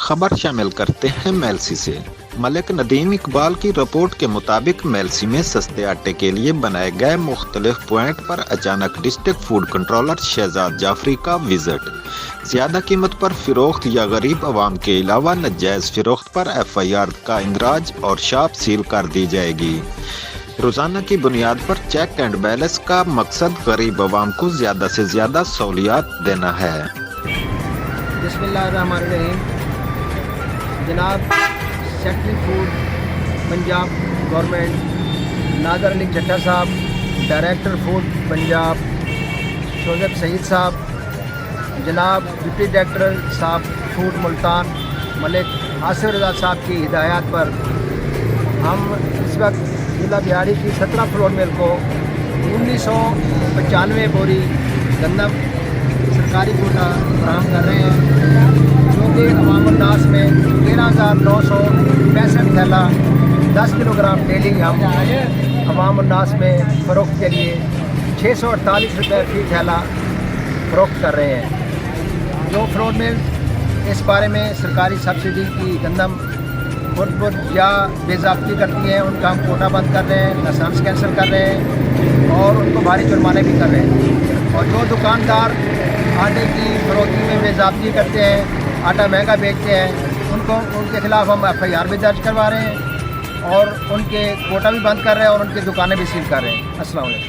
خبر شامل کرتے ہیں میلسی سے۔ ملک ندیم اقبال کی رپورٹ کے مطابق میلسی میں سستے آٹے کے لیے بنائے گئے مختلف پوائنٹ پر اچانک district food controller Shahzad Jafri کا وزٹ۔ زیادہ قیمت پر فروخت یا غریب عوام کے علاوہ ناجائز فروخت پر FIR کا اندراج اور شاپ سیل کر دی جائے گی۔ روزانہ کی بنیاد پر چیک اینڈ بیلنس کا مقصد غریب عوام کو زیادہ سے زیادہ سہولیات دینا ہے۔ بسم اللہ الرحمن الرحیم۔ جناب سیکٹری فوڈ پنجاب گورنمنٹ ناظر علی چٹھا صاحب، ڈائریکٹر فوڈ پنجاب شوزب سعید صاحب، جناب ڈپٹی ڈائریکٹر صاحب فوڈ ملتان ملک آصف رضا صاحب کی ہدایات پر ہم اس وقت ضلع بہاڑی کی 17 فلور مل کو 1995 بوری گندم سرکاری کوٹا فراہم کر رہے ہیں، جو کہ عوام الناس میں 13,965 تھیلا 10 کلو گرام ڈیلی ہم عوام الناس میں فروخت کے لیے 648 روپے فی تھیلا فروخت کر رہے ہیں۔ جو فلور مل اس بارے میں سرکاری سبسڈی کی گندم خود یا بے ضابطگی کرتی ہیں، ان کا ہم کوٹا بند کر رہے ہیں، لائسنس کینسل کر رہے ہیں اور ان کو بھاری جرمانے بھی کر رہے ہیں۔ اور جو دکاندار آٹے کی فروختی میں بے ضابطگی کرتے ہیں، آٹا مہنگا بیچتے ہیں، ان کے خلاف ہم FIR بھی درج کروا رہے ہیں اور ان کے کوٹا بھی بند کر رہے ہیں اور ان کی دکانیں بھی سیل کر رہے ہیں۔ السلام علیکم۔